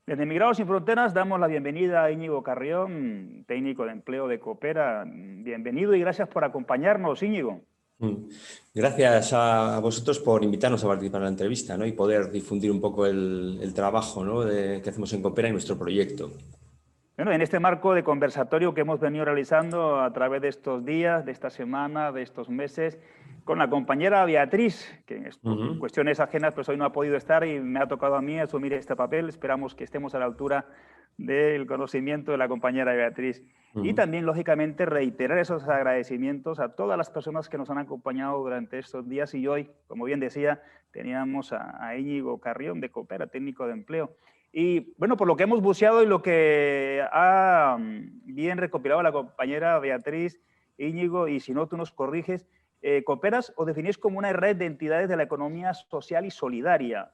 Desde Migrados Sin Fronteras damos la bienvenida a Íñigo Carrión, técnico de empleo de Coopera. Bienvenido y gracias por acompañarnos, Íñigo. Mm. Gracias a vosotros por invitarnos a participar en la entrevista, ¿no? Y poder difundir un poco el trabajo, ¿no? Que hacemos en Coopera y nuestro proyecto. Bueno, en este marco de conversatorio que hemos venido realizando a través de estos días, de esta semana, de estos meses, con la compañera Beatriz, que por Ujú. cuestiones ajenas pues hoy no ha podido estar y me ha tocado a mí asumir este papel. Esperamos que estemos a la altura del conocimiento de la compañera Beatriz. Y Ujú. también, lógicamente, reiterar esos agradecimientos a todas las personas que nos han acompañado durante estos días. Y hoy, como bien decía, teníamos a Íñigo Carrión de Coopera, técnico de empleo. Y bueno, por lo que hemos buceado y lo que ha bien recopilado la compañera Beatriz, Íñigo, y si no, tú nos corriges, cooperas o definís como una red de entidades de la economía social y solidaria.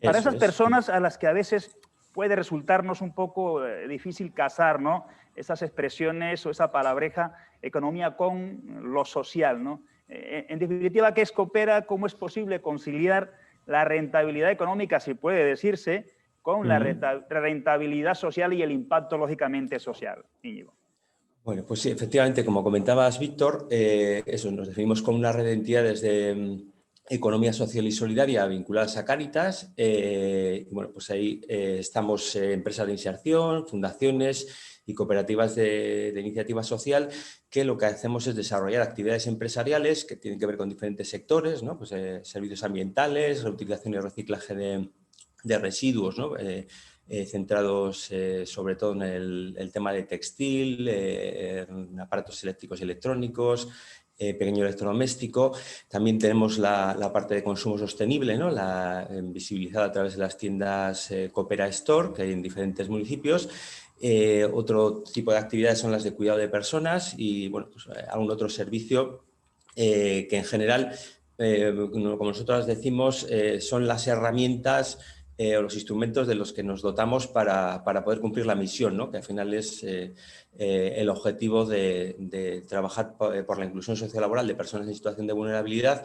Para Eso esas es. personas a las que a veces puede resultarnos un poco difícil casar, ¿no? Esas expresiones o esa palabreja economía con lo social, ¿no? En definitiva, ¿qué es Coopera? ¿Cómo es posible conciliar la rentabilidad económica, si puede decirse, con la Ujú. rentabilidad social y el impacto, lógicamente, social, Íñigo? Bueno, pues sí, efectivamente, como comentabas, Víctor, eso, nos definimos como una red de entidades de economía social y solidaria vinculadas a Cáritas. Y bueno, pues ahí estamos empresas de inserción, fundaciones y cooperativas de iniciativa social, que lo que hacemos es desarrollar actividades empresariales que tienen que ver con diferentes sectores, ¿no? Pues, servicios ambientales, reutilización y reciclaje de residuos, ¿no? Centrados sobre todo en el tema de textil, en aparatos eléctricos y electrónicos, pequeño electrodoméstico. También tenemos la parte de consumo sostenible, ¿no? Visibilizada a través de las tiendas Coopera Store, que hay en diferentes municipios. Otro tipo de actividades son las de cuidado de personas y bueno, pues, algún otro servicio que en general, como nosotros decimos, son las herramientas o los instrumentos de los que nos dotamos para poder cumplir la misión, ¿no? Que al final es el objetivo de trabajar por la inclusión sociolaboral de personas en situación de vulnerabilidad,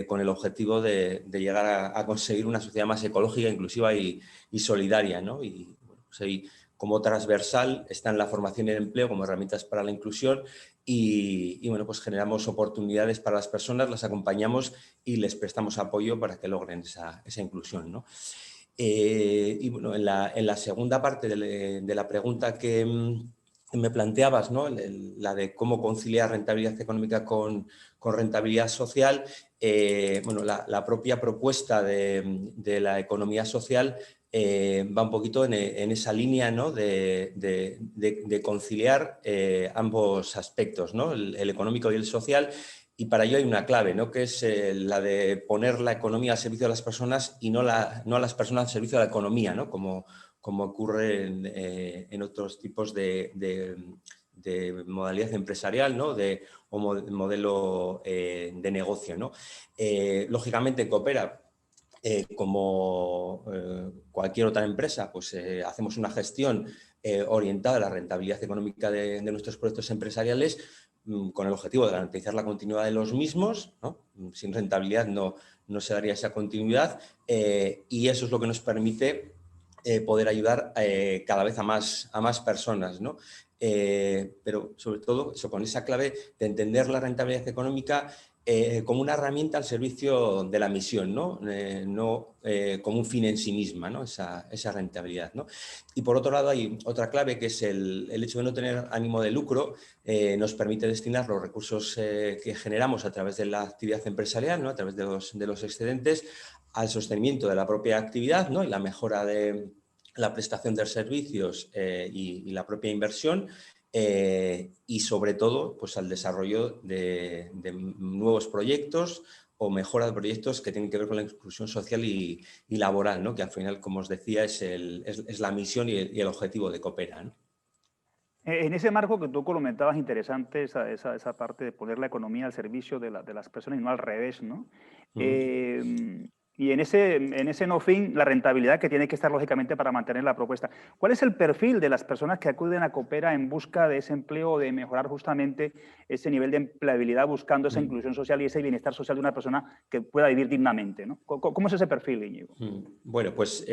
con el objetivo de llegar a conseguir una sociedad más ecológica, inclusiva y solidaria, ¿no? Y bueno, pues ahí, como transversal, está en la formación y el empleo como herramientas para la inclusión y bueno, pues generamos oportunidades para las personas, las acompañamos y les prestamos apoyo para que logren esa inclusión, ¿no? Y bueno, en la segunda parte de la pregunta que me planteabas, ¿no? La de cómo conciliar rentabilidad económica con rentabilidad social, bueno, la propia propuesta de la economía social va un poquito en esa línea, ¿no? de conciliar ambos aspectos, ¿no? El económico y el social. Y para ello hay una clave, ¿no? Que es la de poner la economía al servicio de las personas y no a las personas al servicio de la economía, ¿no? Como ocurre en otros tipos de modalidad empresarial, ¿no? O modelo de negocio, ¿no? Lógicamente, Coopera, como cualquier otra empresa, pues hacemos una gestión orientada a la rentabilidad económica de nuestros proyectos empresariales, con el objetivo de garantizar la continuidad de los mismos, ¿no? Sin rentabilidad no se daría esa continuidad, y eso es lo que nos permite poder ayudar cada vez a más personas, ¿no? Pero sobre todo eso, con esa clave de entender la rentabilidad económica como una herramienta al servicio de la misión, ¿no? No como un fin en sí misma, ¿no? Esa rentabilidad, ¿no? Y por otro lado hay otra clave, que es el hecho de no tener ánimo de lucro. Nos permite destinar los recursos que generamos a través de la actividad empresarial, ¿no? A través de los excedentes, al sostenimiento de la propia actividad, ¿no? Y la mejora de la prestación de servicios y la propia inversión, y sobre todo pues al desarrollo de nuevos proyectos o mejora de proyectos que tienen que ver con la inclusión social y laboral, ¿no? Que al final, como os decía, es la misión y el objetivo de Coopera, ¿no? En ese marco que tú comentabas, interesante esa parte de poner la economía al servicio de las personas y no al revés, ¿no? Uh -huh. Y en ese no fin, la rentabilidad que tiene que estar lógicamente para mantener la propuesta. ¿Cuál es el perfil de las personas que acuden a Coopera en busca de ese empleo o de mejorar justamente ese nivel de empleabilidad, buscando esa inclusión social y ese bienestar social de una persona que pueda vivir dignamente, ¿no? ¿Cómo es ese perfil, Íñigo? Bueno, pues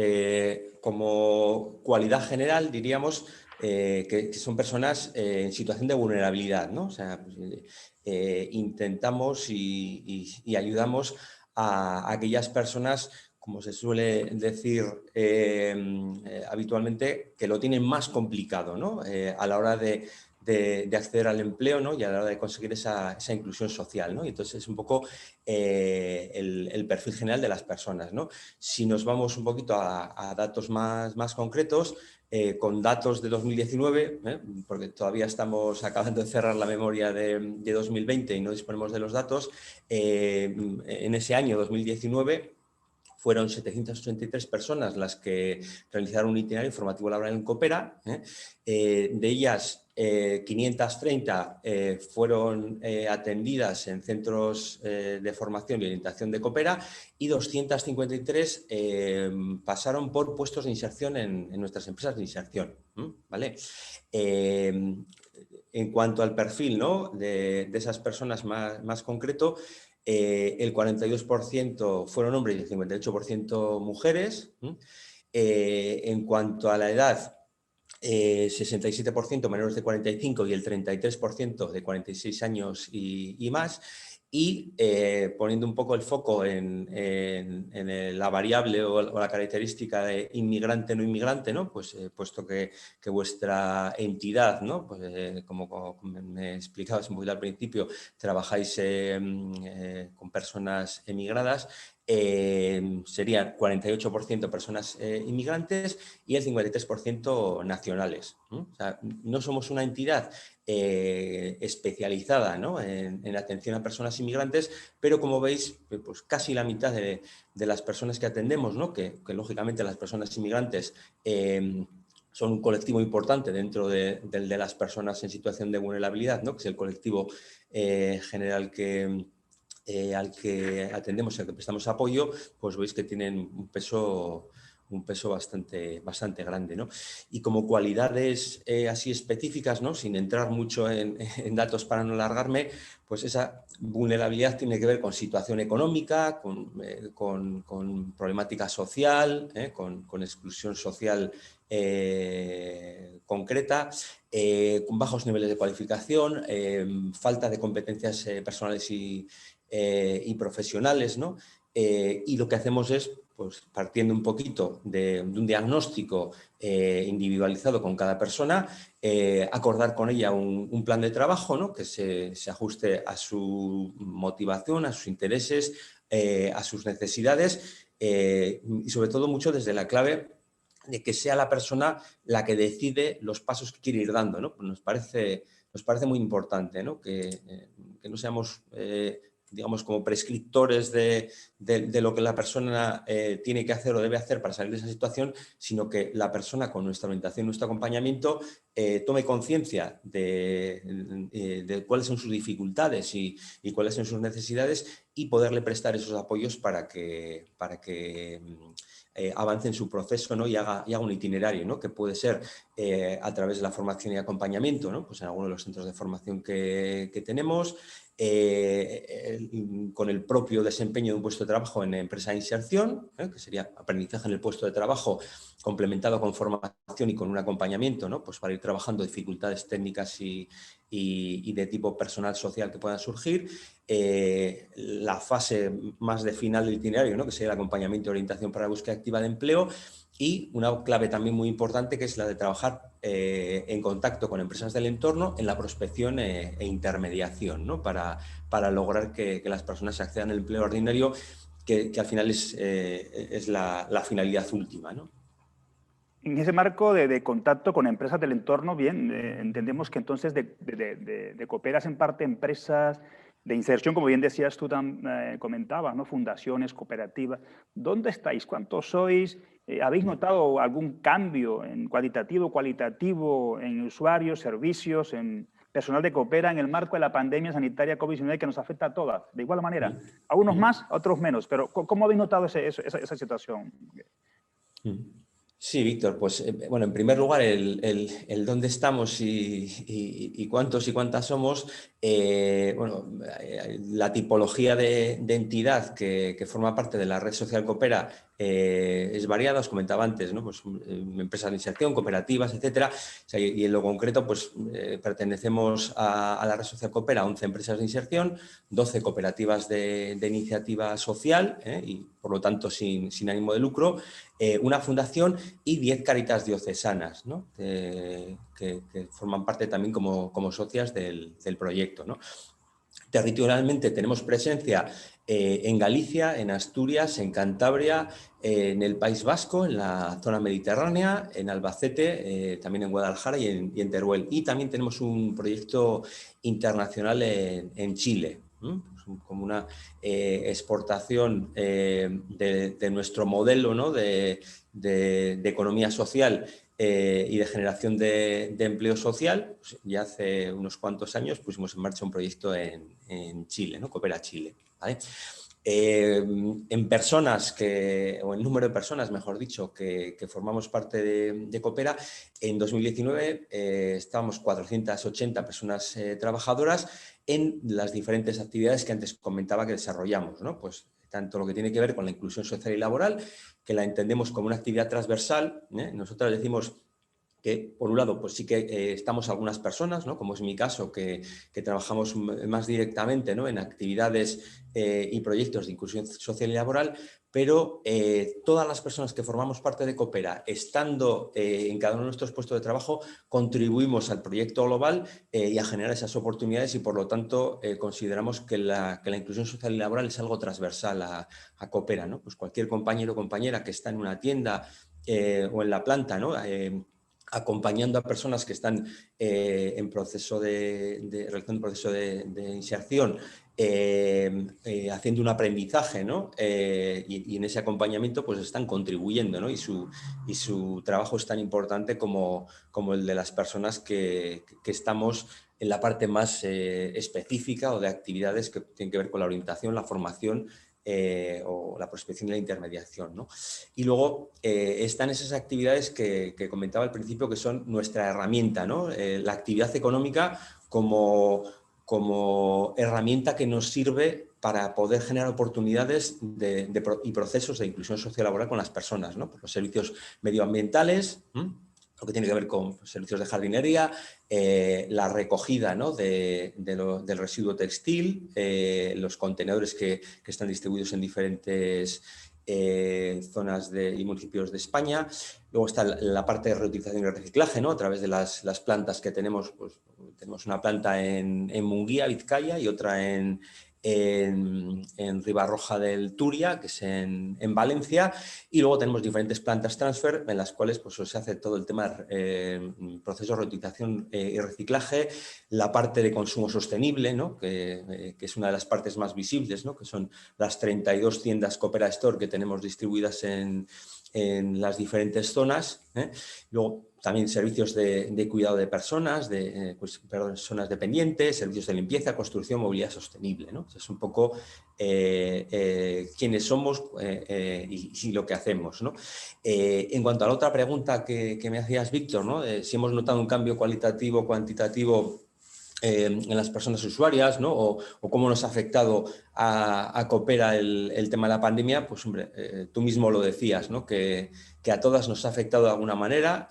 como cualidad general diríamos que son personas en situación de vulnerabilidad, ¿no? O sea, pues, intentamos y ayudamos a aquellas personas, como se suele decir habitualmente, que lo tienen más complicado, ¿no? A la hora de acceder al empleo, ¿no? Y a la hora de conseguir esa inclusión social, ¿no? Y entonces es un poco el perfil general de las personas, ¿no? Si nos vamos un poquito a datos más concretos, con datos de 2019, porque todavía estamos acabando de cerrar la memoria de 2020 y no disponemos de los datos, en ese año 2019 fueron 783 personas las que realizaron un itinerario informativo laboral en Coopera. De ellas, 530 fueron atendidas en centros de formación y orientación de Coopera y 253 pasaron por puestos de inserción en nuestras empresas de inserción. ¿Vale? En cuanto al perfil, ¿no? de esas personas más concreto, el 42% fueron hombres y el 58% mujeres. En cuanto a la edad, 67% menores de 45 y el 33% de 46 años y más. Y poniendo un poco el foco en la variable o la característica de inmigrante no inmigrante, ¿no? Pues puesto que vuestra entidad, ¿no? Pues, como me explicabas un poquito al principio, trabajáis con personas emigradas, serían 48% personas inmigrantes y el 53% nacionales. O sea, no somos una entidad especializada, ¿no? en atención a personas inmigrantes, pero como veis, pues casi la mitad de las personas que atendemos, ¿no? que lógicamente las personas inmigrantes son un colectivo importante dentro de las personas en situación de vulnerabilidad, ¿no? Que es el colectivo general al que atendemos y al que prestamos apoyo, pues veis que tienen un peso bastante grande, ¿no? Y como cualidades así específicas, ¿no? Sin entrar mucho en datos para no alargarme, pues esa vulnerabilidad tiene que ver con situación económica, con problemática social, con exclusión social concreta, con bajos niveles de cualificación, falta de competencias personales y profesionales, ¿no? Y lo que hacemos es, pues, partiendo un poquito de un diagnóstico individualizado con cada persona, acordar con ella un plan de trabajo, ¿no? Que se ajuste a su motivación, a sus intereses, a sus necesidades y sobre todo mucho desde la clave de que sea la persona la que decide los pasos que quiere ir dando, ¿no? Pues nos parece muy importante, ¿no? Que no seamos digamos, como prescriptores de lo que la persona tiene que hacer o debe hacer para salir de esa situación, sino que la persona, con nuestra orientación, nuestro acompañamiento, tome conciencia de cuáles son sus dificultades y cuáles son sus necesidades y poderle prestar esos apoyos para que avance en su proceso, ¿no? y haga un itinerario, ¿no? Que puede ser a través de la formación y acompañamiento, ¿no? Pues en algunos de los centros de formación que tenemos, con el propio desempeño de un puesto de trabajo en empresa de inserción, que sería aprendizaje en el puesto de trabajo complementado con formación y con un acompañamiento, ¿no? Pues para ir trabajando dificultades técnicas y de tipo personal social que puedan surgir. La fase más de final del itinerario, ¿no? Que sería el acompañamiento y orientación para la búsqueda activa de empleo. Y una clave también muy importante, que es la de trabajar en contacto con empresas del entorno en la prospección e intermediación, ¿no? Para lograr que las personas accedan al empleo ordinario, que al final es la finalidad última, ¿no? En ese marco de contacto con empresas del entorno, bien, entendemos que entonces cooperas en parte empresas de inserción, como bien decías tú, comentabas, ¿no? Fundaciones, cooperativas. ¿Dónde estáis? ¿Cuántos sois? ¿Habéis notado algún cambio en cualitativo, en usuarios, servicios, en personal de Coopera en el marco de la pandemia sanitaria COVID-19 que nos afecta a todas, de igual manera. A unos más, a otros menos. Pero ¿cómo habéis notado esa situación? Sí, Víctor, pues bueno, en primer lugar, el dónde estamos y cuántos y cuántas somos, bueno, la tipología de entidad que forma parte de la red social Coopera es variada, os comentaba antes, ¿no? Pues, empresas de inserción, cooperativas, etcétera. O sea, y en lo concreto, pues pertenecemos a la red social Coopera, 11 empresas de inserción, 12 cooperativas de iniciativa social, y por lo tanto sin ánimo de lucro, una fundación y 10 Cáritas diocesanas, ¿no? que forman parte también como socias del proyecto, ¿no? Territorialmente tenemos presencia en Galicia, en Asturias, en Cantabria, en el País Vasco, en la zona mediterránea, en Albacete, también en Guadalajara y en Teruel. Y también tenemos un proyecto internacional en Chile, como una exportación de nuestro modelo, ¿no? de economía social y de generación de empleo social. Pues ya hace unos cuantos años pusimos en marcha un proyecto en Chile, ¿no? Coopera Chile, ¿vale? En personas o en número de personas, mejor dicho, que formamos parte de Coopera, en 2019 estábamos 480 personas trabajadoras en las diferentes actividades que antes comentaba que desarrollamos, ¿no? Pues tanto lo que tiene que ver con la inclusión social y laboral, que la entendemos como una actividad transversal. Nosotros decimos que, por un lado, pues sí que estamos algunas personas, ¿no? Como es mi caso, que trabajamos más directamente, ¿no? En actividades y proyectos de inclusión social y laboral, pero todas las personas que formamos parte de Coopera, estando en cada uno de nuestros puestos de trabajo, contribuimos al proyecto global y a generar esas oportunidades, y por lo tanto consideramos que la inclusión social y laboral es algo transversal a Coopera, ¿no? Pues cualquier compañero o compañera que está en una tienda o en la planta, ¿no? Acompañando a personas que están en proceso realizando un proceso de inserción, haciendo un aprendizaje, ¿no? Y en ese acompañamiento pues están contribuyendo, ¿no? Y su trabajo es tan importante como el de las personas que estamos en la parte más específica o de actividades que tienen que ver con la orientación, la formación o la prospección y la intermediación, ¿no? Y luego están esas actividades que comentaba al principio, que son nuestra herramienta, ¿no? La actividad económica como herramienta que nos sirve para poder generar oportunidades y procesos de inclusión sociolaboral con las personas, ¿no? Por los servicios medioambientales, lo que tiene que ver con servicios de jardinería, la recogida, ¿no? del residuo textil, los contenedores que están distribuidos en diferentes zonas y municipios de España. Luego está la parte de reutilización y reciclaje, ¿no? A través de las plantas que tenemos. Pues, tenemos una planta en Munguía, Vizcaya, y otra en Ribarroja del Turia, que es en Valencia, y luego tenemos diferentes plantas transfer en las cuales pues, se hace todo el tema de procesos de reutilización y reciclaje, la parte de consumo sostenible, ¿no? que es una de las partes más visibles, ¿no? Que son las 32 tiendas Coopera Store que tenemos distribuidas en las diferentes zonas. Luego también servicios de cuidado de personas, personas dependientes, servicios de limpieza, construcción, movilidad sostenible, ¿no? Es un poco quiénes somos y lo que hacemos, ¿no? En cuanto a la otra pregunta que me hacías, Víctor, ¿no? Si hemos notado un cambio cualitativo o cuantitativo en las personas usuarias, ¿no? o cómo nos ha afectado a Coopera el tema de la pandemia, pues hombre, tú mismo lo decías, ¿no? que a todas nos ha afectado de alguna manera,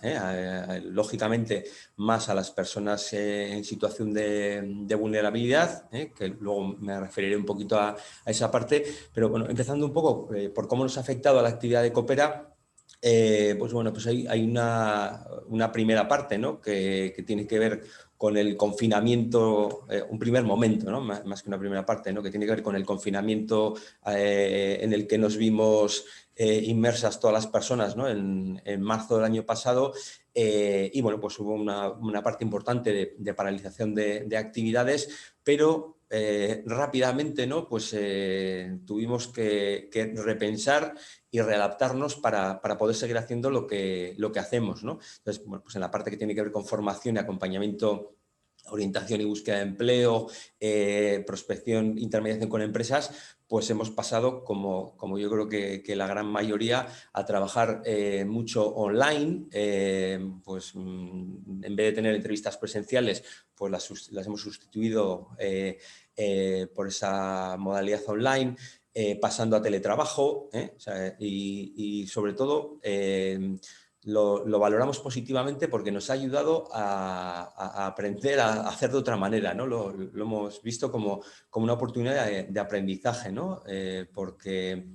lógicamente más a las personas en situación de vulnerabilidad, que luego me referiré un poquito a esa parte, pero bueno, empezando un poco por cómo nos ha afectado a la actividad de Coopera. Pues bueno, pues hay una primera parte, ¿no? que tiene que ver con el confinamiento, un primer momento, ¿no? Más que una primera parte, ¿no? Que tiene que ver con el confinamiento en el que nos vimos inmersas todas las personas, ¿no? en marzo del año pasado, y bueno, pues hubo una parte importante de paralización de actividades, pero rápidamente, ¿no? Pues tuvimos que repensar y readaptarnos para poder seguir haciendo lo que hacemos, ¿no? Entonces, bueno, pues en la parte que tiene que ver con formación y acompañamiento orientación y búsqueda de empleo, prospección, intermediación con empresas, pues hemos pasado, como yo creo que la gran mayoría, a trabajar mucho online. Pues en vez de tener entrevistas presenciales, pues las hemos sustituido por esa modalidad online, pasando a teletrabajo, o sea, y sobre todo lo valoramos positivamente porque nos ha ayudado a aprender a hacer de otra manera, ¿no? Lo hemos visto como una oportunidad de aprendizaje, ¿no? Porque,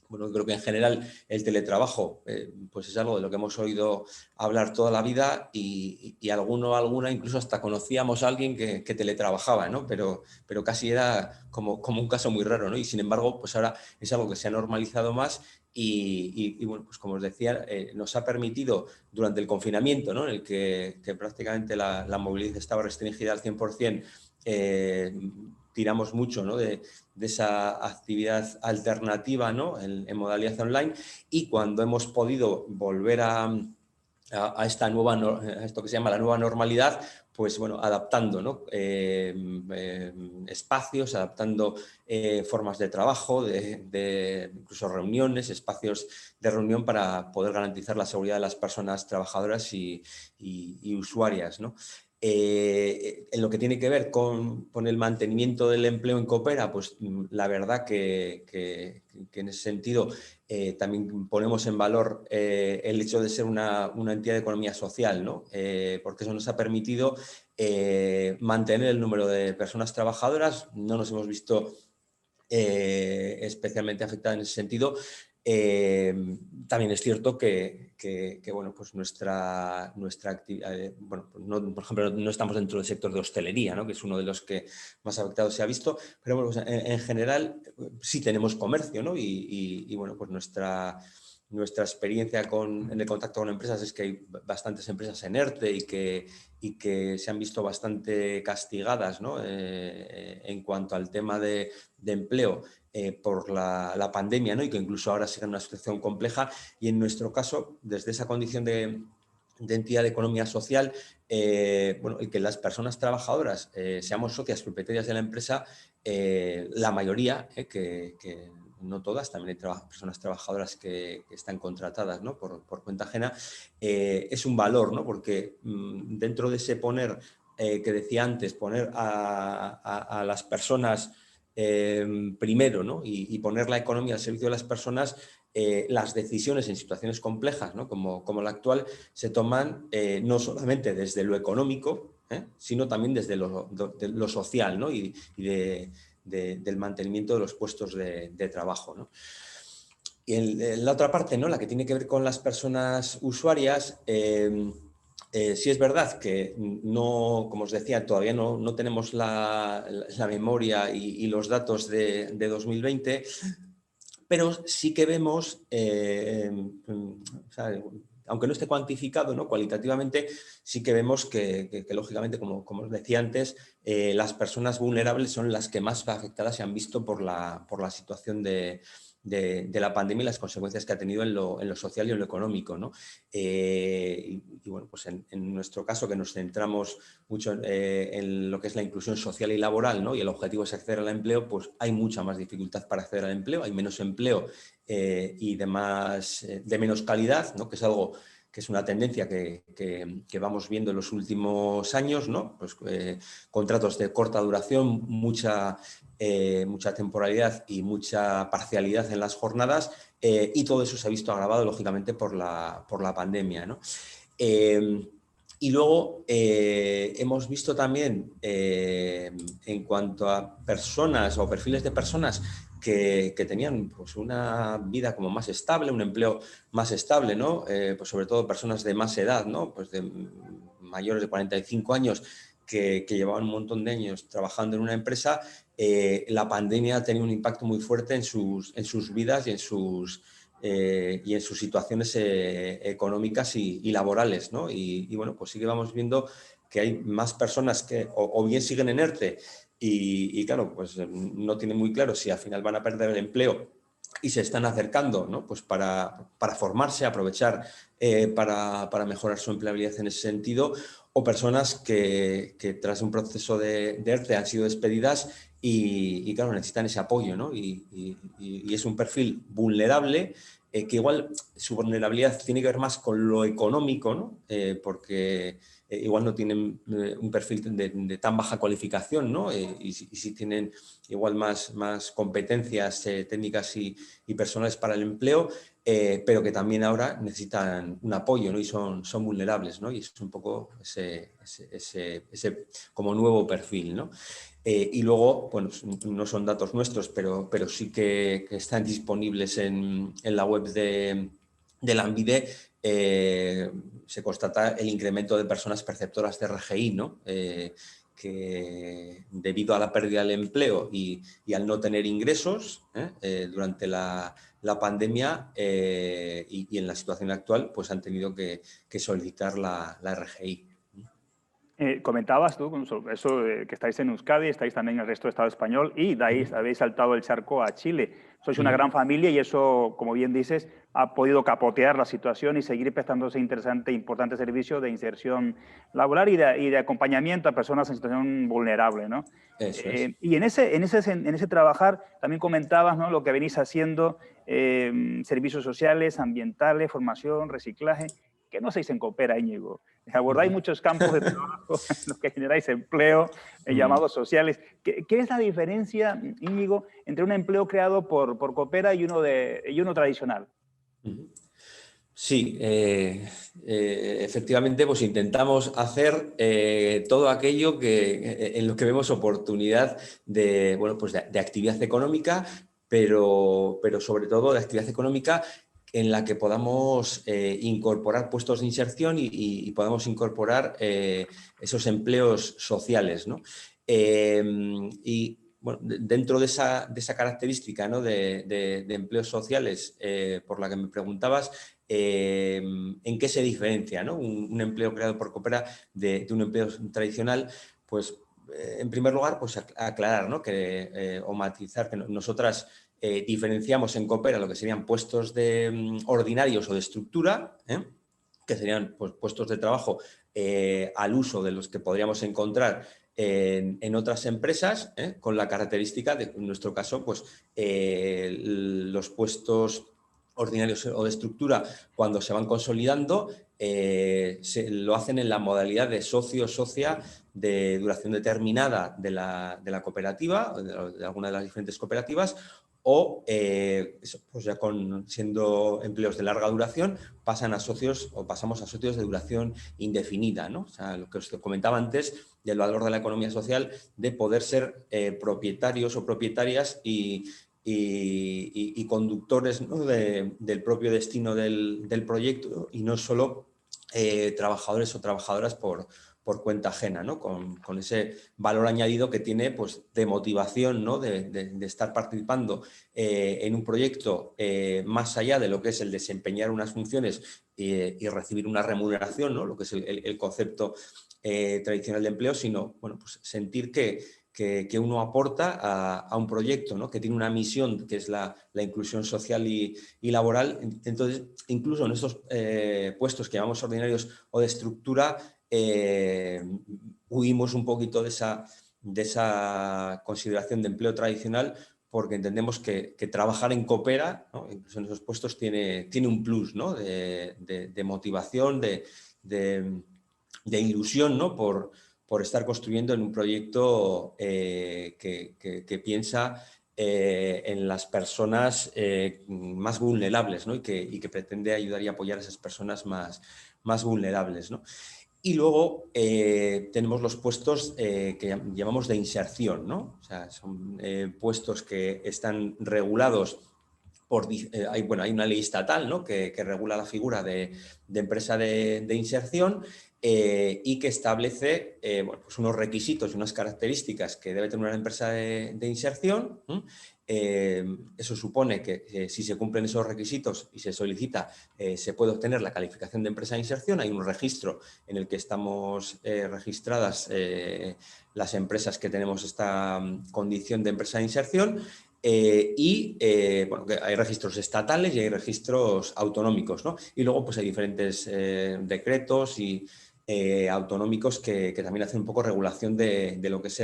bueno, creo que en general el teletrabajo pues es algo de lo que hemos oído hablar toda la vida y alguno o alguna incluso hasta conocíamos a alguien que teletrabajaba, ¿no? Pero casi era como un caso muy raro, ¿no? Y sin embargo, pues ahora es algo que se ha normalizado más y bueno, pues como os decía, nos ha permitido durante el confinamiento, ¿no? En el que prácticamente la movilidad estaba restringida al 100%, tiramos mucho, ¿no? de esa actividad alternativa, ¿no? en modalidad online, y cuando hemos podido volver a esta a esto que se llama la nueva normalidad, pues bueno, adaptando, ¿no? Espacios, adaptando formas de trabajo, de incluso reuniones, espacios de reunión para poder garantizar la seguridad de las personas trabajadoras y usuarias, ¿no? En lo que tiene que ver con el mantenimiento del empleo en Coopera, pues la verdad que en ese sentido también ponemos en valor el hecho de ser una entidad de economía social, ¿no? Porque eso nos ha permitido mantener el número de personas trabajadoras. No nos hemos visto especialmente afectadas en ese sentido. También es cierto que bueno, pues nuestra actividad, bueno, pues no, por ejemplo, no estamos dentro del sector de hostelería, ¿no? Que es uno de los que más afectado se ha visto, pero bueno, pues en general sí tenemos comercio, ¿no? Y bueno, pues nuestra experiencia en el contacto con empresas es que hay bastantes empresas en ERTE y que se han visto bastante castigadas, ¿no? En cuanto al tema de empleo por la pandemia, ¿no? Y que incluso ahora sigue en una situación compleja. Y en nuestro caso, desde esa condición de entidad de economía social, bueno, el que las personas trabajadoras seamos socias propietarias de la empresa, la mayoría, que no todas, también hay personas trabajadoras que están contratadas, ¿no? por cuenta ajena, es un valor, ¿no? Porque dentro de ese poner, que decía antes, poner a las personas primero, ¿no? y poner la economía al servicio de las personas, las decisiones en situaciones complejas, ¿no? como la actual, se toman no solamente desde lo económico, sino también desde de lo social, ¿no? y del mantenimiento de los puestos de trabajo, ¿no? Y en la otra parte, ¿no? La que tiene que ver con las personas usuarias, sí es verdad que no, como os decía, todavía no tenemos la memoria y los datos de 2020, pero sí que vemos, o sea, aunque no esté cuantificado, ¿no? Cualitativamente, sí que vemos que lógicamente, como os decía antes, las personas vulnerables son las que más afectadas se han visto por la situación de la pandemia y las consecuencias que ha tenido en lo social y en lo económico, ¿no? Y bueno, pues en nuestro caso, que nos centramos mucho en lo que es la inclusión social y laboral, ¿no? Y el objetivo es acceder al empleo, pues hay mucha más dificultad para acceder al empleo, hay menos empleo y de menos calidad, ¿no? Que es algo que es una tendencia que vamos viendo en los últimos años, ¿no? Pues, contratos de corta duración, mucha temporalidad y mucha parcialidad en las jornadas, y todo eso se ha visto agravado, lógicamente, por la pandemia, ¿no? Y luego hemos visto también, en cuanto a personas o perfiles de personas que tenían pues, una vida como más estable, un empleo más estable, ¿no? Pues sobre todo personas de más edad, ¿no? Pues de mayores de 45 años que llevaban un montón de años trabajando en una empresa. La pandemia ha tenido un impacto muy fuerte en sus vidas y en sus situaciones económicas y laborales, ¿no? Y bueno, pues sí que vamos viendo que hay más personas que o bien siguen en ERTE y claro, pues no tienen muy claro si al final van a perder el empleo y se están acercando, ¿no? Pues para formarse, aprovechar para mejorar su empleabilidad en ese sentido, o personas que tras un proceso de ERTE han sido despedidas y claro, necesitan ese apoyo, ¿no? Y es un perfil vulnerable, que igual su vulnerabilidad tiene que ver más con lo económico, ¿no? Porque igual no tienen un perfil de tan baja cualificación, ¿no? Y si tienen igual más competencias técnicas y personales para el empleo, pero que también ahora necesitan un apoyo, ¿no? Y son vulnerables, ¿no? Y es un poco ese como nuevo perfil, ¿no? Y luego, bueno, no son datos nuestros, pero sí que están disponibles en la web de Lanbide. Se constata el incremento de personas perceptoras de RGI, ¿no? Que debido a la pérdida del empleo y al no tener ingresos durante la pandemia y en la situación actual, pues han tenido que solicitar la RGI. Comentabas tú sobre eso que estáis en Euskadi, estáis también en el resto del Estado español y de ahí habéis saltado el charco a Chile. Sois una gran familia y eso, como bien dices, ha podido capotear la situación y seguir prestando ese interesante e importante servicio de inserción laboral y de acompañamiento a personas en situación vulnerable, ¿no? Eso es. Y en ese trabajar también comentabas, ¿no?, lo que venís haciendo, servicios sociales, ambientales, formación, reciclaje. ¿Qué no hacéis en Coopera, Íñigo? Abordáis muchos campos de trabajo en los que generáis empleo, llamados sociales. ¿Qué es la diferencia, Íñigo, entre un empleo creado por Coopera y uno tradicional? Sí, efectivamente, pues intentamos hacer todo aquello en lo que vemos oportunidad de, bueno, pues de actividad económica, pero sobre todo de actividad económica en la que podamos incorporar puestos de inserción y podamos incorporar esos empleos sociales, ¿no? Y bueno, dentro de esa característica, ¿no?, de empleos sociales por la que me preguntabas, ¿en qué se diferencia, ¿no?, un empleo creado por Coopera de un empleo tradicional? Pues en primer lugar, pues aclarar, ¿no?, o matizar que nosotras diferenciamos en Coopera lo que serían puestos ordinarios o de estructura, que serían pues, puestos de trabajo al uso de los que podríamos encontrar en otras empresas, con la característica de, en nuestro caso, pues los puestos ordinarios o de estructura, cuando se van consolidando, lo hacen en la modalidad de socio-socia de duración determinada de la cooperativa, de alguna de las diferentes cooperativas, o pues ya siendo empleos de larga duración, pasamos a socios de duración indefinida, ¿no? O sea, lo que os comentaba antes del valor de la economía social, de poder ser propietarios o propietarias y conductores, ¿no?, del propio destino del proyecto, y no solo trabajadores o trabajadoras por cuenta ajena, ¿no?, con ese valor añadido que tiene, pues, de motivación, ¿no?, de estar participando en un proyecto más allá de lo que es el desempeñar unas funciones y recibir una remuneración, ¿no?, lo que es el concepto tradicional de empleo, sino, bueno, pues sentir que uno aporta a un proyecto, ¿no?, que tiene una misión, que es la inclusión social y laboral. Entonces, incluso en estos puestos que llamamos ordinarios o de estructura, huimos un poquito de esa consideración de empleo tradicional, porque entendemos que trabajar en Coopera, ¿no?, incluso en esos puestos, tiene un plus, ¿no?, de motivación, de ilusión, ¿no?, por estar construyendo en un proyecto que piensa en las personas más vulnerables, ¿no?, y que pretende ayudar y apoyar a esas personas más vulnerables, ¿no? Y luego tenemos los puestos que llamamos de inserción, ¿no? O sea, son puestos que están regulados hay una ley estatal, ¿no?, que regula la figura de empresa de inserción y que establece bueno, pues unos requisitos y unas características que debe tener una empresa de inserción. Eso supone que si se cumplen esos requisitos y se solicita, se puede obtener la calificación de empresa de inserción. Hay un registro en el que estamos registradas las empresas que tenemos esta condición de empresa de inserción. Bueno, hay registros estatales y hay registros autonómicos, ¿no? Y luego pues hay diferentes decretos y autonómicos que también hacen un poco regulación de lo que es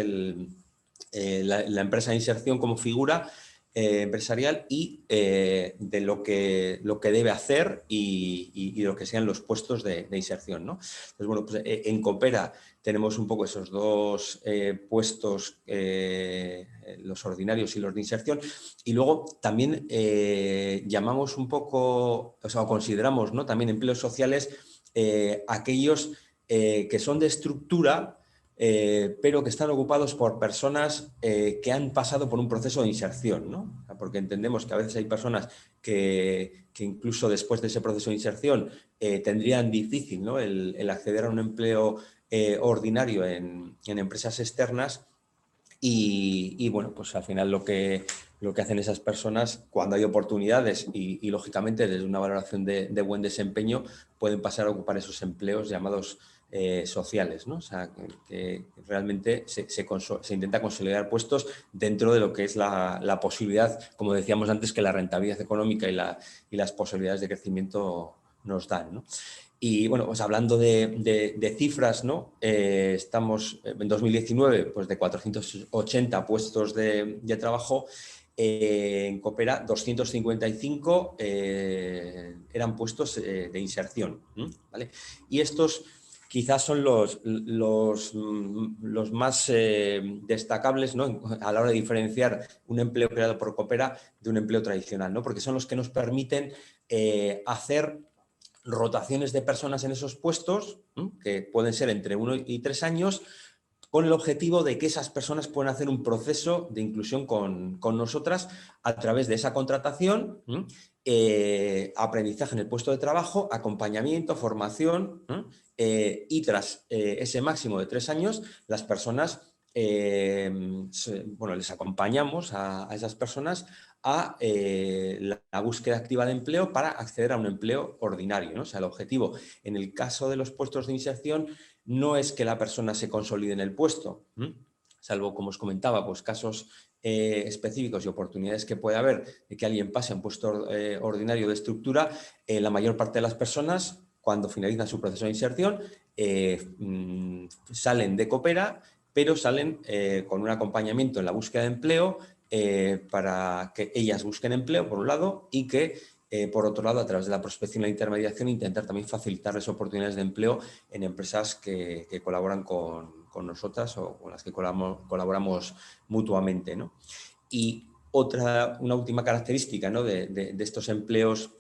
la empresa de inserción como figura empresarial y de lo que debe hacer y lo que sean los puestos de inserción, ¿no? Entonces, bueno, pues en Coopera tenemos un poco esos dos puestos, los ordinarios y los de inserción, y luego también llamamos un poco, o sea, consideramos, ¿no?, también empleos sociales aquellos que son de estructura, pero que están ocupados por personas que han pasado por un proceso de inserción, ¿no? Porque entendemos que a veces hay personas que incluso después de ese proceso de inserción tendrían difícil, ¿no?, el acceder a un empleo ordinario en empresas externas y, bueno, pues al final lo que hacen esas personas cuando hay oportunidades y lógicamente desde una valoración de buen desempeño pueden pasar a ocupar esos empleos llamados sociales, ¿no? O sea, que realmente se intenta consolidar puestos dentro de lo que es la posibilidad, como decíamos antes, que la rentabilidad económica y las posibilidades de crecimiento nos dan, ¿no? Y bueno, pues hablando de cifras, ¿no? Estamos en 2019 pues de 480 puestos de trabajo. En Coopera 255 eran puestos de inserción, ¿vale? Y estos quizás son los más destacables, ¿no?, a la hora de diferenciar un empleo creado por Coopera de un empleo tradicional, ¿no?, porque son los que nos permiten hacer rotaciones de personas en esos puestos, que pueden ser entre 1 y 3 años, con el objetivo de que esas personas puedan hacer un proceso de inclusión con nosotras a través de esa contratación, aprendizaje en el puesto de trabajo, acompañamiento, formación, y tras ese máximo de 3 años, las personas, bueno, les acompañamos a esas personas a la búsqueda activa de empleo para acceder a un empleo ordinario, ¿no? O sea, el objetivo en el caso de los puestos de inserción no es que la persona se consolide en el puesto, salvo, como os comentaba, pues casos específicos y oportunidades que puede haber de que alguien pase a un puesto ordinario de estructura. La mayor parte de las personas, cuando finalizan su proceso de inserción, salen de Coopera, pero salen con un acompañamiento en la búsqueda de empleo, para que ellas busquen empleo, por un lado, y que, por otro lado, a través de la prospección y la intermediación, intentar también facilitarles oportunidades de empleo en empresas que colaboran con nosotras o con las que colaboramos mutuamente, ¿no? Y una última característica, ¿no?, de estos empleos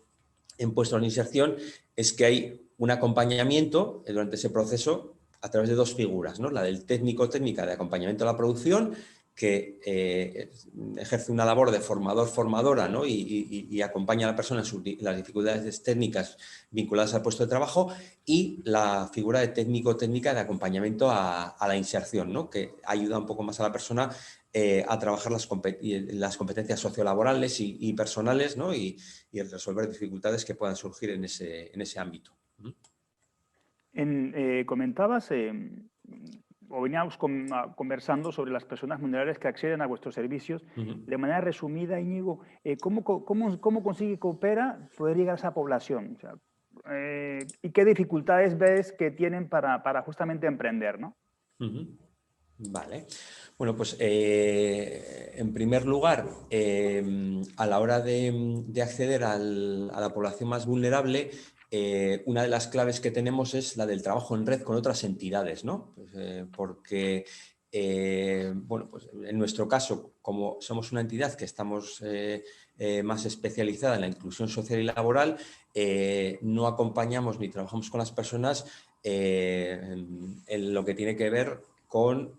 en puestos de inserción es que hay un acompañamiento durante ese proceso a través de dos figuras, ¿no?, la del técnico-técnica de acompañamiento a la producción, que ejerce una labor de formador-formadora, ¿no?, y acompaña a la persona en las dificultades técnicas vinculadas al puesto de trabajo, y la figura de técnico-técnica de acompañamiento a la inserción, ¿no?, que ayuda un poco más a la persona a trabajar las competencias sociolaborales y personales, ¿no?, y resolver dificultades que puedan surgir en ese ámbito. Comentabas o veníamos conversando sobre las personas vulnerables que acceden a vuestros servicios. De manera resumida, Íñigo, ¿cómo consigue Coopera poder llegar a esa población? O sea, ¿y qué dificultades ves que tienen para justamente emprender, ¿no? Vale. Bueno, pues en primer lugar, a la hora de acceder a la población más vulnerable, una de las claves que tenemos es la del trabajo en red con otras entidades, ¿no? Pues, porque, bueno, pues en nuestro caso, como somos una entidad que estamos más especializada en la inclusión social y laboral, no acompañamos ni trabajamos con las personas en lo que tiene que ver con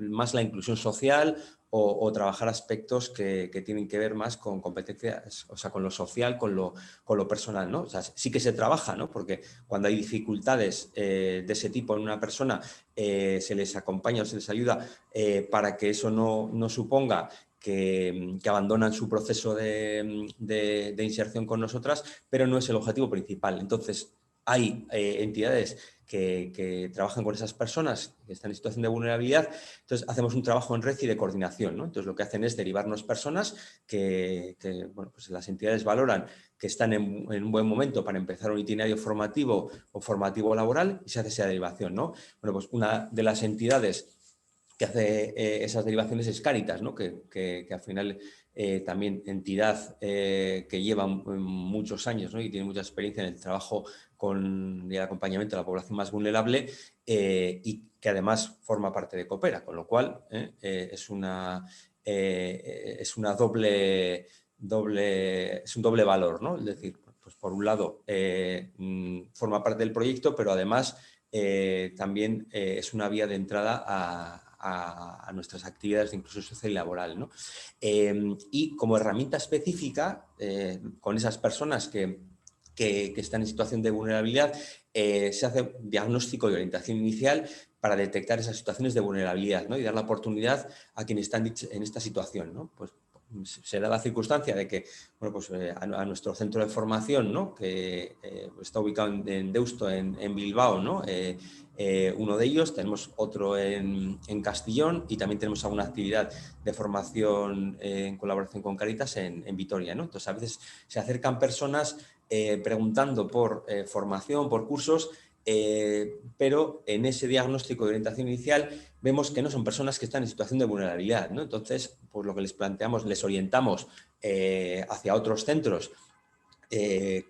más la inclusión social o trabajar aspectos que tienen que ver más con competencias, o sea, con lo social, con lo personal, ¿no? O sea, sí que se trabaja, ¿no? Porque cuando hay dificultades de ese tipo en una persona, se les acompaña o se les ayuda para que eso no suponga que abandonan su proceso de inserción con nosotras, pero no es el objetivo principal. Entonces, hay entidades que trabajan con esas personas que están en situación de vulnerabilidad, entonces hacemos un trabajo en red y de coordinación, ¿no? Entonces lo que hacen es derivarnos personas bueno, pues las entidades valoran que están en un buen momento para empezar un itinerario formativo o formativo laboral y se hace esa derivación, ¿no? Bueno, pues una de las entidades que hace esas derivaciones es Cáritas, ¿no? Que al final también entidad que lleva muchos años, ¿no? Y tiene mucha experiencia en el trabajo con el acompañamiento de la población más vulnerable y que además forma parte de Coopera, con lo cual es un doble valor, ¿no? Es decir, pues por un lado forma parte del proyecto, pero además también es una vía de entrada a nuestras actividades de inclusión social y laboral, ¿no? Y como herramienta específica, con esas personas que están en situación de vulnerabilidad, se hace diagnóstico y orientación inicial para detectar esas situaciones de vulnerabilidad, ¿no? Y dar la oportunidad a quienes están en esta situación, ¿no? Pues se da la circunstancia de que bueno, pues, a nuestro centro de formación, ¿no? Que está ubicado en Deusto, en Bilbao, ¿no? Uno de ellos, tenemos otro en Castellón y también tenemos alguna actividad de formación en colaboración con Cáritas en Vitoria, ¿no? Entonces, a veces se acercan personas preguntando por formación, por cursos, pero en ese diagnóstico de orientación inicial vemos que no son personas que están en situación de vulnerabilidad, ¿no? Entonces, pues lo que les planteamos, les orientamos hacia otros centros que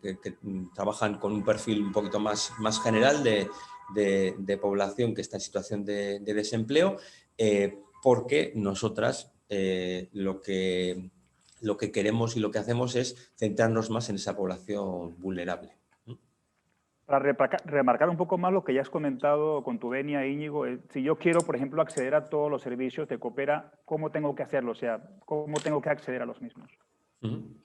trabajan con un perfil un poquito más general de población que está en situación de desempleo, porque nosotras lo que queremos y lo que hacemos es centrarnos más en esa población vulnerable. Para remarcar un poco más lo que ya has comentado con tu venia, Íñigo, si yo quiero, por ejemplo, acceder a todos los servicios de Coopera, ¿cómo tengo que hacerlo? O sea, ¿cómo tengo que acceder a los mismos?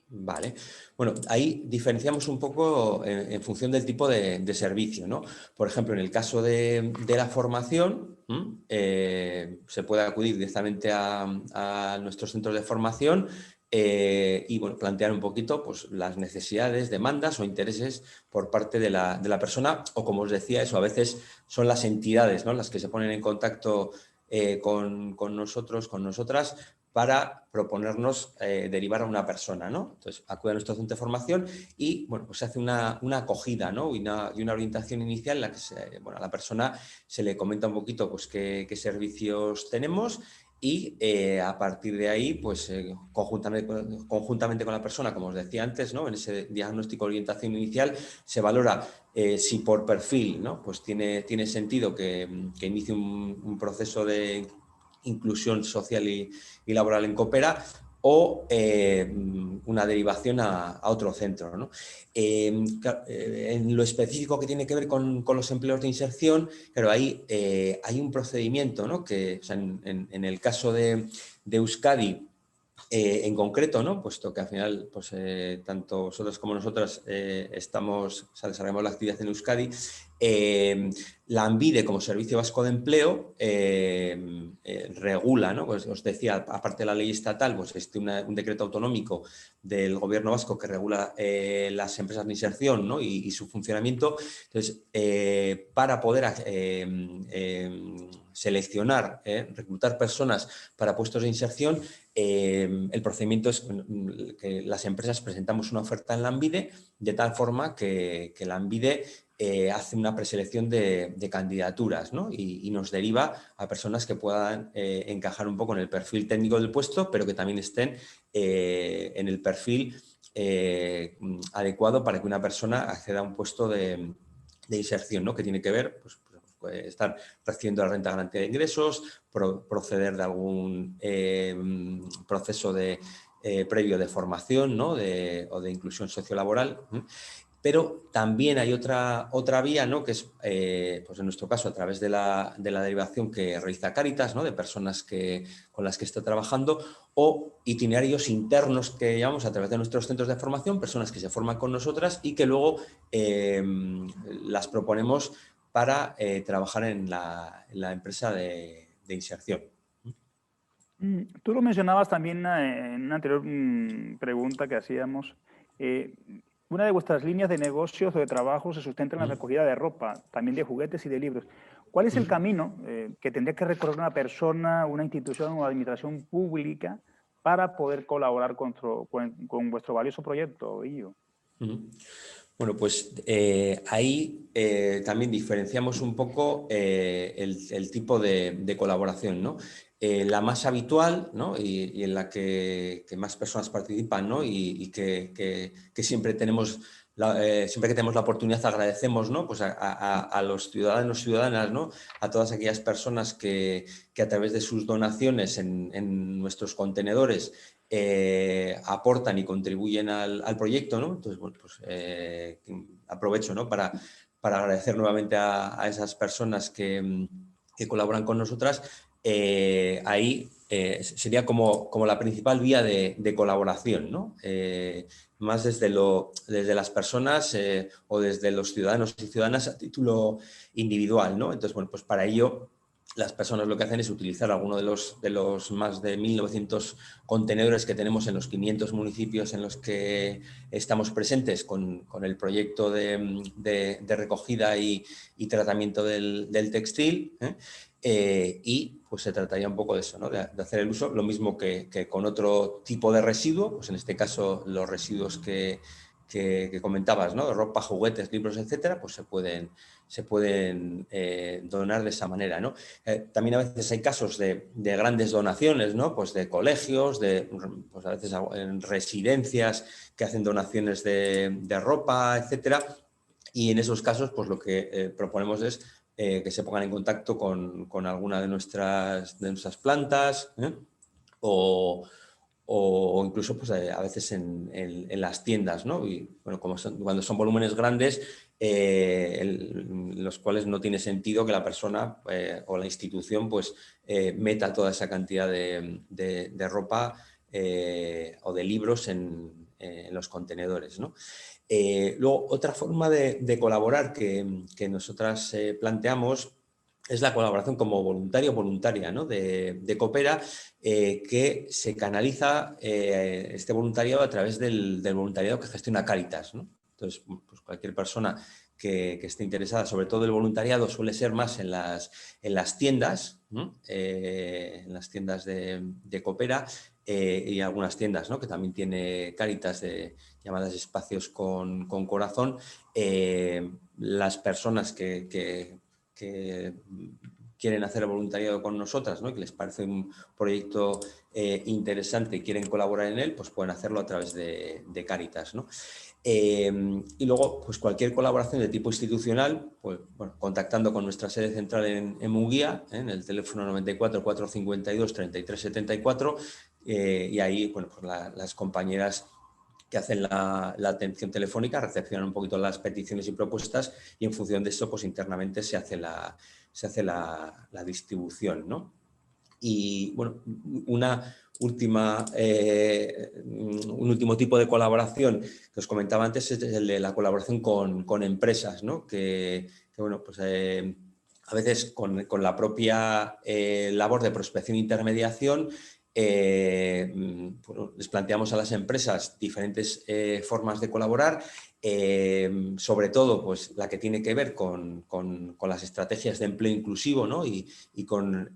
Vale. Bueno, ahí diferenciamos un poco en función del tipo de servicio, ¿no? Por ejemplo, en el caso de la formación, se puede acudir directamente a nuestros centros de formación y bueno, plantear un poquito pues, las necesidades, demandas o intereses por parte de la persona, o como os decía, eso a veces son las entidades, ¿no? Las que se ponen en contacto con nosotros, con nosotras, para proponernos derivar a una persona, ¿no? Entonces, acude a nuestro centro de formación y, bueno, pues se hace una acogida, ¿no? Y una orientación inicial en la que a la persona se le comenta un poquito pues, qué servicios tenemos y a partir de ahí, pues conjuntamente con la persona, como os decía antes, ¿no? En ese diagnóstico de orientación inicial se valora si por perfil, ¿no? Pues tiene sentido que inicie un proceso de inclusión social y laboral en Coopera o una derivación a otro centro, ¿no? En lo específico que tiene que ver con los empleos de inserción, claro, ahí hay un procedimiento, ¿no? Que, o sea, en el caso de Euskadi, en concreto, ¿no? Puesto que al final, pues, tanto vosotros como nosotras desarrollamos la actividad en Euskadi, la ANVIDE como Servicio Vasco de Empleo regula, ¿no? Pues os decía, aparte de la ley estatal, pues existe un decreto autonómico del Gobierno vasco que regula las empresas de inserción, ¿no? y su funcionamiento. Entonces, para poder seleccionar, reclutar personas para puestos de inserción, el procedimiento es que las empresas presentamos una oferta en la ANVIDE de tal forma que la ANVIDE hace una preselección de candidaturas, ¿no? y nos deriva a personas que puedan encajar un poco en el perfil técnico del puesto, pero que también estén en el perfil adecuado para que una persona acceda a un puesto de inserción, ¿no? Que tiene que ver, pues, estar recibiendo la renta de garantía de ingresos, proceder de algún proceso previo de formación, ¿no? o de inclusión sociolaboral. Pero también hay otra vía, ¿no? Que es, pues en nuestro caso, a través de la derivación que realiza Cáritas, ¿no? De personas con las que está trabajando, o itinerarios internos que llamamos a través de nuestros centros de formación, personas que se forman con nosotras y que luego las proponemos para trabajar en la empresa de inserción. Tú lo mencionabas también en una anterior pregunta que hacíamos. una de vuestras líneas de negocios o de trabajo se sustenta en la recogida de ropa, también de juguetes y de libros. ¿Cuál es el camino que tendría que recorrer una persona, una institución o administración pública para poder colaborar con vuestro valioso proyecto, Illo? Bueno, pues ahí también diferenciamos un poco el tipo de colaboración, ¿no? La más habitual, ¿no? y en la que más personas participan, ¿no? y que siempre tenemos siempre que tenemos la oportunidad agradecemos, ¿no? Pues a los ciudadanos y ciudadanas, ¿no? A todas aquellas personas que a través de sus donaciones en nuestros contenedores aportan y contribuyen al proyecto, ¿no? Entonces, bueno, pues aprovecho, ¿no? para agradecer nuevamente a esas personas que colaboran con nosotras. Ahí sería como la principal vía de colaboración, ¿no? Más desde las personas o desde los ciudadanos y ciudadanas a título individual, ¿no? Entonces, bueno, pues para ello las personas lo que hacen es utilizar alguno de los más de 1.900 contenedores que tenemos en los 500 municipios en los que estamos presentes con el proyecto de recogida y tratamiento del textil, y pues se trataría un poco de eso, ¿no? de hacer el uso, lo mismo que con otro tipo de residuo, pues en este caso los residuos que comentabas, ¿no? Ropa, juguetes, libros, etcétera, pues se pueden donar de esa manera, ¿no? También a veces hay casos de grandes donaciones, ¿no? Pues de colegios, pues a veces en residencias que hacen donaciones de ropa, etcétera. Y en esos casos, pues lo que proponemos es que se pongan en contacto con alguna de nuestras plantas, o incluso pues, a veces en las tiendas, ¿no? Y bueno, cuando son volúmenes grandes, los cuales no tiene sentido que la persona o la institución pues, meta toda esa cantidad de ropa o de libros en los contenedores, ¿no? Luego, otra forma de colaborar que nosotras planteamos es la colaboración como voluntario o voluntaria, ¿no? de Coopera, que se canaliza este voluntariado a través del voluntariado que gestiona Cáritas, ¿no? Entonces, pues cualquier persona que esté interesada, sobre todo el voluntariado suele ser más en las tiendas, ¿no? En las tiendas de Coopera, y algunas tiendas, ¿no? Que también tiene Cáritas llamadas espacios con corazón. Las personas que quieren hacer el voluntariado con nosotras, ¿no? Que les parece un proyecto interesante y quieren colaborar en él, pues pueden hacerlo a través de Cáritas, ¿no? Y luego, pues cualquier colaboración de tipo institucional, pues bueno, contactando con nuestra sede central en Munguía, en el teléfono 94 452 33 74, y ahí, bueno, pues las compañeras que hacen la atención telefónica recepcionan un poquito las peticiones y propuestas, y en función de eso, pues internamente se hace la distribución, ¿no? Y bueno, un último tipo de colaboración que os comentaba antes es el de la colaboración con empresas, ¿no? Que bueno, pues a veces con la propia labor de prospección e intermediación, bueno, les planteamos a las empresas diferentes formas de colaborar, sobre todo pues, la que tiene que ver con las estrategias de empleo inclusivo, ¿no? y con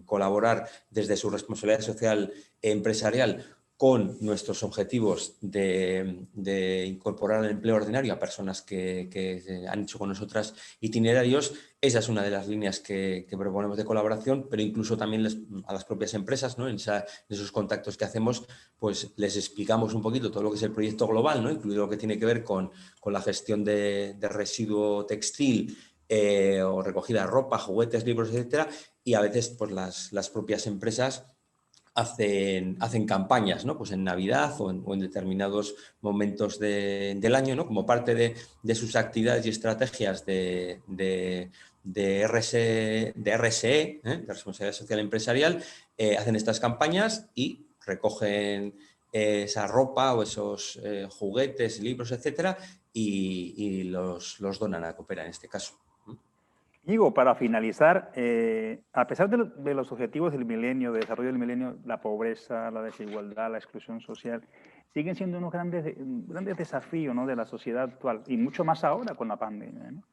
colaborar desde su responsabilidad social empresarial con nuestros objetivos de incorporar al empleo ordinario a personas que han hecho con nosotras itinerarios. Esa es una de las líneas que proponemos de colaboración, pero incluso también a las propias empresas, ¿no? En esos contactos que hacemos, pues les explicamos un poquito todo lo que es el proyecto global, ¿no? Incluido lo que tiene que ver con la gestión de residuo textil, o recogida de ropa, juguetes, libros, etcétera, y a veces pues, las propias empresas hacen campañas, ¿no? Pues en Navidad o en determinados momentos del año, ¿no? Como parte de sus actividades y estrategias de RSE, de responsabilidad social empresarial, hacen estas campañas y recogen esa ropa o esos juguetes, libros, etcétera, y los donan a Coopera en este caso. Digo, para finalizar, a pesar de los objetivos del milenio, de desarrollo del milenio, la pobreza, la desigualdad, la exclusión social, siguen siendo unos grandes desafíos, ¿no?, de la sociedad actual, y mucho más ahora con la pandemia, ¿no?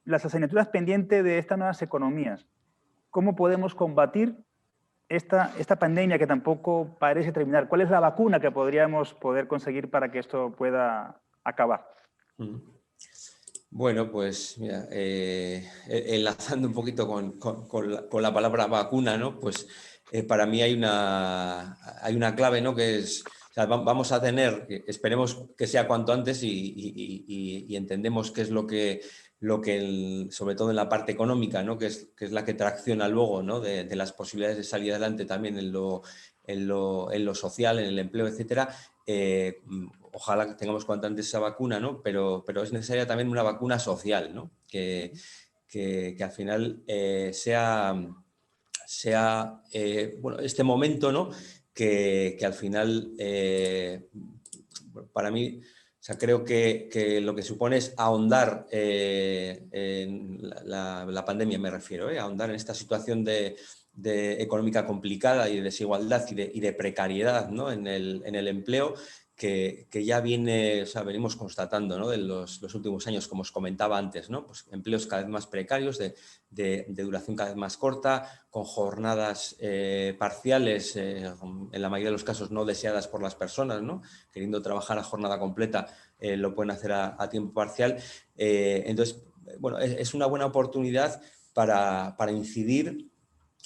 Las asignaturas pendientes de estas nuevas economías, ¿cómo podemos combatir esta pandemia que tampoco parece terminar? ¿Cuál es la vacuna que poder conseguir para que esto pueda acabar? Mm. Bueno, pues mira, enlazando un poquito con la palabra vacuna, ¿no? Pues para mí hay una clave, ¿no? Que es, o sea, vamos a tener, esperemos que sea cuanto antes y entendemos qué es sobre todo en la parte económica, ¿no? Que es la que tracciona luego, ¿no? De las posibilidades de salir adelante también en lo social, en el empleo, etcétera. Ojalá que tengamos cuanto antes esa vacuna, ¿no? Pero es necesaria también una vacuna social, ¿no? Que al final sea bueno, este momento, ¿no? Que al final, para mí, o sea, creo que lo que supone es ahondar en la pandemia, me refiero, ahondar en esta situación de económica complicada y de desigualdad y de precariedad, ¿no? en el empleo, que ya o sea, venimos constatando, ¿no? En los últimos años, como os comentaba antes, ¿no? Pues empleos cada vez más precarios, de duración cada vez más corta, con jornadas parciales, en la mayoría de los casos no deseadas por las personas, ¿no? Queriendo trabajar a jornada completa, lo pueden hacer a tiempo parcial. Entonces, bueno, es una buena oportunidad para incidir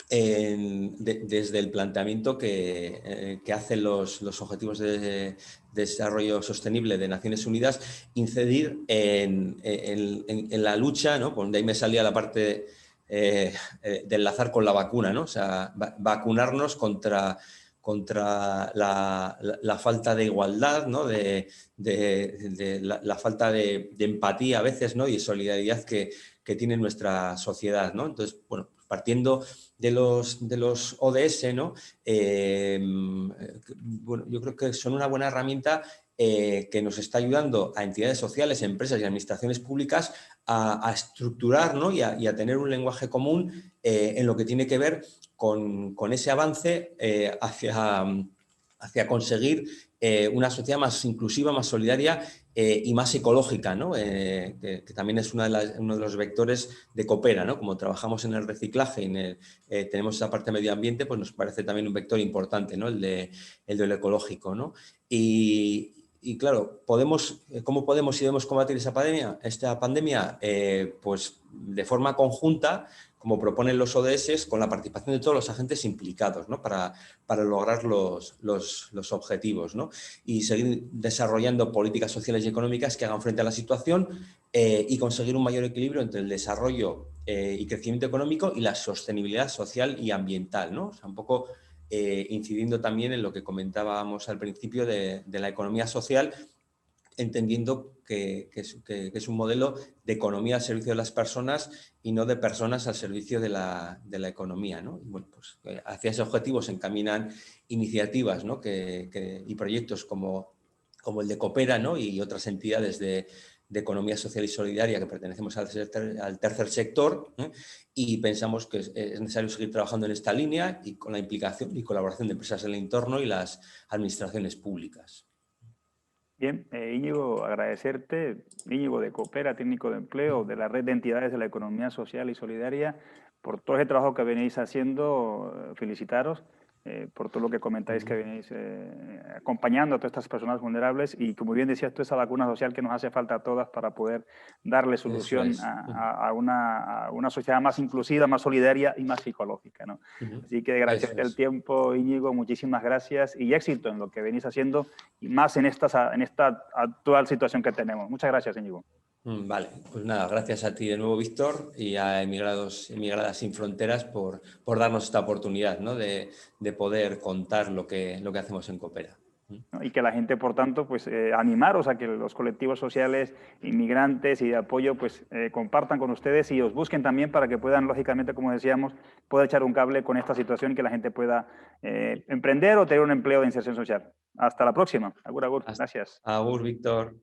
desde el planteamiento que hacen los Objetivos de Desarrollo Sostenible de Naciones Unidas, incidir en la lucha, ¿no? Pues de ahí me salía la parte de enlazar con la vacuna, ¿no? O sea, vacunarnos contra la falta de igualdad, ¿no? De la falta de empatía a veces, ¿no? Y solidaridad que tiene nuestra sociedad, ¿no? Entonces, bueno, partiendo de los ODS, ¿no? Bueno, yo creo que son una buena herramienta que nos está ayudando a entidades sociales, empresas y administraciones públicas a estructurar, ¿no? y a tener un lenguaje común en lo que tiene que ver con ese avance hacia conseguir una sociedad más inclusiva, más solidaria y más ecológica, ¿no? Que también es uno de los vectores de Coopera, ¿no? Como trabajamos en el reciclaje y tenemos esa parte de medio ambiente, pues nos parece también un vector importante, ¿no? El del ecológico, ¿no? Y claro, ¿cómo podemos y debemos combatir esta pandemia? Pues de forma conjunta, como proponen los ODS, con la participación de todos los agentes implicados, ¿no? Para lograr los objetivos, ¿no? Y seguir desarrollando políticas sociales y económicas que hagan frente a la situación y conseguir un mayor equilibrio entre el desarrollo y crecimiento económico y la sostenibilidad social y ambiental, ¿no? O sea, un poco incidiendo también en lo que comentábamos al principio de la economía social, entendiendo que es un modelo de economía al servicio de las personas y no de personas al servicio de la economía, ¿no? Y bueno, pues hacia ese objetivo se encaminan iniciativas, ¿no? y proyectos como el de Coopera, ¿no? Y otras entidades de economía social y solidaria que pertenecemos al tercer sector, ¿eh? Y pensamos que es necesario seguir trabajando en esta línea y con la implicación y colaboración de empresas del entorno y las administraciones públicas. Bien, Íñigo, agradecerte, Íñigo de Coopera, técnico de empleo, de la red de entidades de la economía social y solidaria, por todo ese trabajo que venís haciendo, felicitaros por todo lo que comentáis que venís acompañando a todas estas personas vulnerables y, como bien decías tú, esa vacuna social que nos hace falta a todas para poder darle Eso solución es. a una sociedad más inclusiva, más solidaria y más psicológica, ¿no? Así que Eso agradecerte el es. tiempo, Íñigo, muchísimas gracias y éxito en lo que venís haciendo y más en esta actual situación que tenemos. Muchas gracias, Íñigo. Vale, pues nada, gracias a ti de nuevo, Víctor, y a Emigradas Sin Fronteras por darnos esta oportunidad, ¿no? de poder contar lo que hacemos en Coopera. ¿No? Y que la gente, por tanto, pues animaros a que los colectivos sociales, inmigrantes y de apoyo, pues compartan con ustedes y os busquen también para que puedan, lógicamente, como decíamos, poder echar un cable con esta situación y que la gente pueda emprender o tener un empleo de inserción social. Hasta la próxima. Agur, agur. Hasta, Gracias. agur, Víctor.